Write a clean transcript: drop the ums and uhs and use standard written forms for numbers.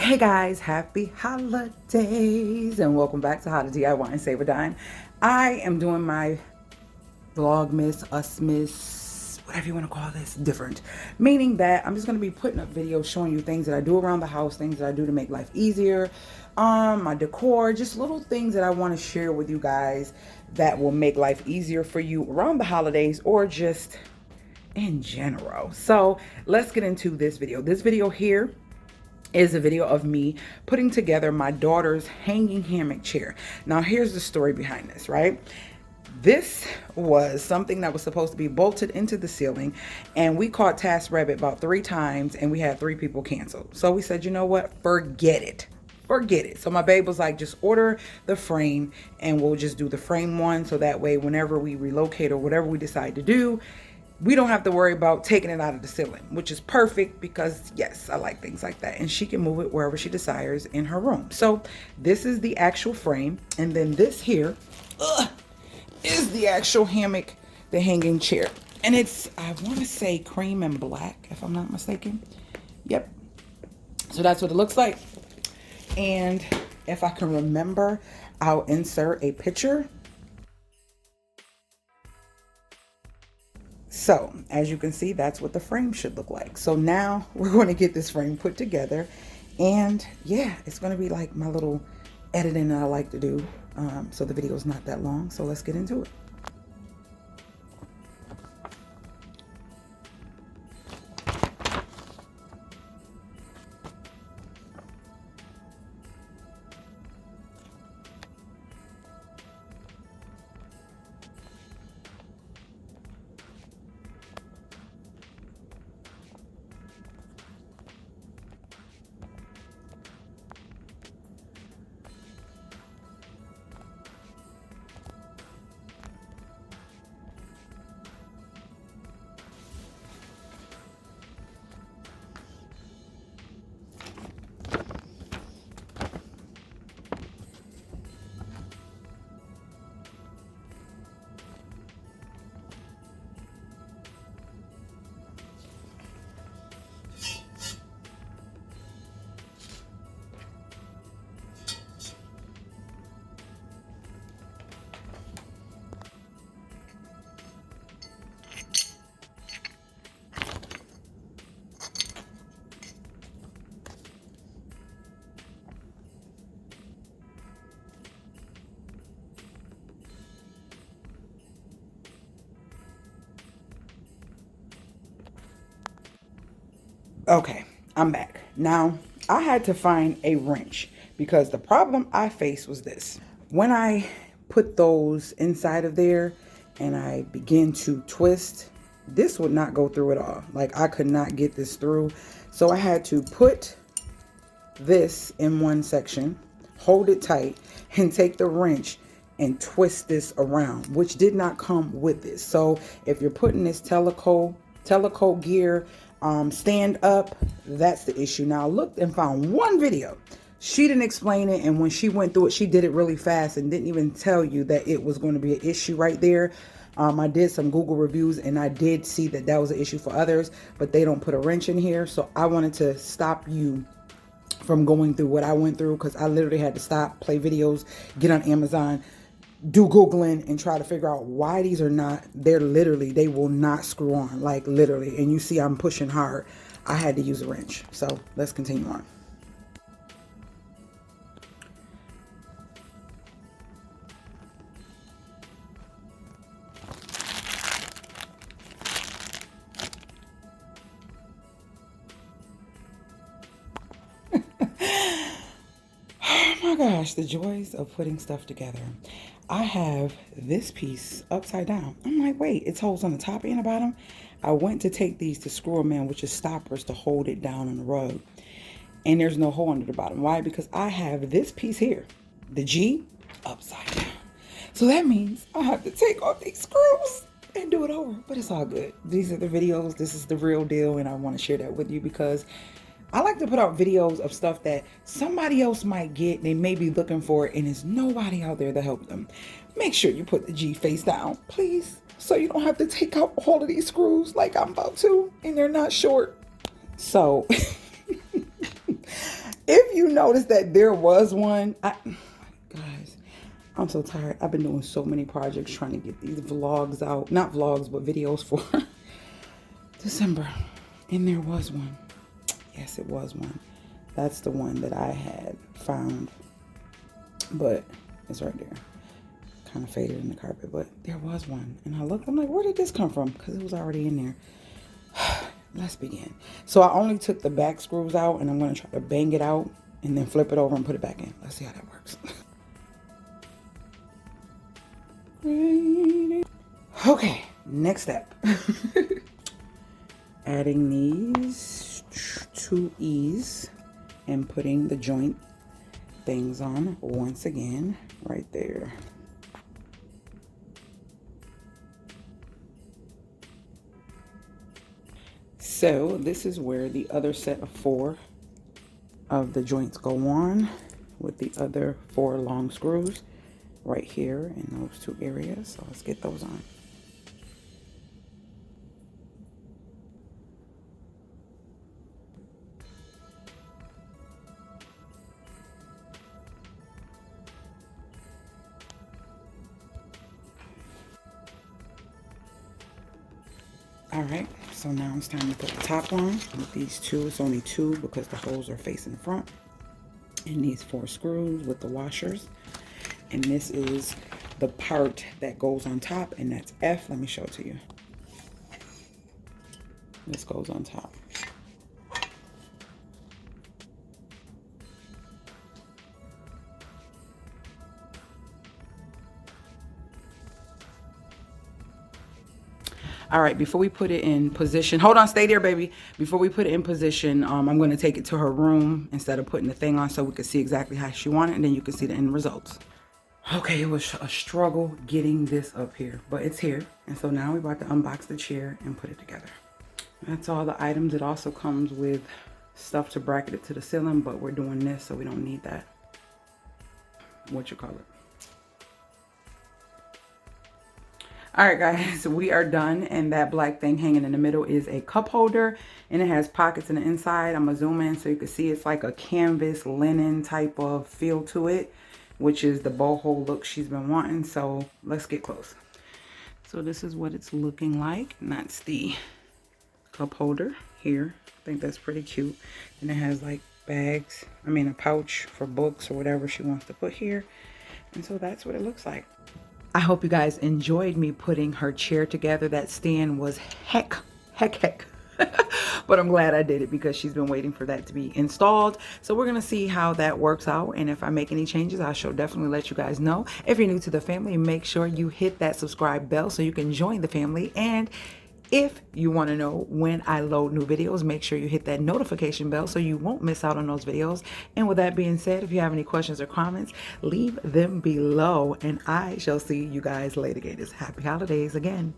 Hey guys, happy holidays and welcome back to How to DIY and Save a Dime. I am doing my Vlogmas, Usmas, whatever you want to call this, different. Meaning that I'm just going to be putting up videos showing you things that I do around the house, things that I do to make life easier, my decor, just little things that I want to share with you guys that will make life easier for you around the holidays or just in general. So let's get into this video. This video here is a video of me putting together my daughter's hanging hammock chair. Now here's the story behind this, right? This was something that was supposed to be bolted into the ceiling, and we caught TaskRabbit about 3 times and we had 3 people cancel. So we said, you know what, forget it. Forget it. So my babe was like, just order the frame and we'll just do the frame one, so that way whenever we relocate or whatever we decide to do, we don't have to worry about taking it out of the ceiling, which is perfect because yes, I like things like that. And she can move it wherever she desires in her room. So this is the actual frame. And then this here is the actual hammock, the hanging chair. And it's, I want to say cream and black, if I'm not mistaken. Yep. So that's what it looks like. And if I can remember, I'll insert a picture. So as you can see, that's what the frame should look like. So now we're going to get this frame put together, and yeah, it's going to be like my little editing that I like to do. So the video is not that long. So let's get into it. Okay, I'm back. Now, I had to find a wrench because the problem I faced was this. When I put those inside of there and I began to twist, this would not go through at all. Like, I could not get this through. So I had to put this in one section, hold it tight, and take the wrench and twist this around, which did not come with this. So if you're putting this Teleco gear stand up, that's the issue. Now I looked and found one video. She didn't explain it, and when she went through it, she did it really fast and didn't even tell you that it was going to be an issue right there. I did some Google reviews and I did see that that was an issue for others, but they don't put a wrench in here. So I wanted to stop you from going through what I went through, because I literally had to stop, play videos, get on Amazon, do Googling, and try to figure out why these are not, they will not screw on, like literally. And you see I'm pushing hard. I had to use a wrench. So let's continue on. Oh my gosh, the joys of putting stuff together. I have this piece upside down. I'm like, wait, it's holes on the top and the bottom. I went to take these to screw them in, which is stoppers to hold it down on the rug. And there's no hole under the bottom. Why? Because I have this piece here, the G, upside down. So that means I have to take off these screws and do it over. But it's all good. These are the videos. This is the real deal. And I want to share that with you because I like to put out videos of stuff that somebody else might get. They may be looking for it and there's nobody out there to help them. Make sure you put the G face down, please, so you don't have to take out all of these screws like I'm about to, and they're not short. So if you notice that there was one? Guys, I'm so tired. I've been doing so many projects trying to get these vlogs out. Not vlogs, but videos for December. And there was one. Yes, it was one. That's the one that I had found. But it's right there. Kind of faded in the carpet, but there was one. And I looked, I'm like, where did this come from? Because it was already in there. Let's begin. So I only took the back screws out, and I'm going to try to bang it out and then flip it over and put it back in. Let's see how that works. Okay, next step. Adding these 2 E's and putting the joint things on once again right there. So this is where the other set of 4 of the joints go on, with the other 4 long screws right here in those 2 areas. So let's get those on. All right, so now it's time to put the top on with these 2. It's only 2 because the holes are facing the front. And these 4 screws with the washers. And this is the part that goes on top, and that's F. Let me show it to you. This goes on top. All right, before we put it in position, hold on, stay there, baby. Before we put it in position, I'm going to take it to her room instead of putting the thing on so we can see exactly how she wants it, and then you can see the end results. Okay, it was a struggle getting this up here, but it's here. And so now we're about to unbox the chair and put it together. That's all the items. It also comes with stuff to bracket it to the ceiling, but we're doing this, so we don't need that. What you call it? All right, guys, we are done, and that black thing hanging in the middle is a cup holder, and it has pockets in the inside. I'm gonna zoom in so you can see it's like a canvas linen type of feel to it, which is the boho look she's been wanting. So let's get close. So this is what it's looking like, and that's the cup holder here. I think that's pretty cute. And it has like bags, a pouch for books or whatever she wants to put here. And so that's what it looks like. I hope you guys enjoyed me putting her chair together. That stand was heck. But I'm glad I did it because she's been waiting for that to be installed. So we're going to see how that works out. And if I make any changes, I shall definitely let you guys know. If you're new to the family, make sure you hit that subscribe bell so you can join the family. And if you want to know when I load new videos, make sure you hit that notification bell so you won't miss out on those videos. And with that being said, if you have any questions or comments, leave them below, and I shall see you guys later, Gators. Happy holidays again.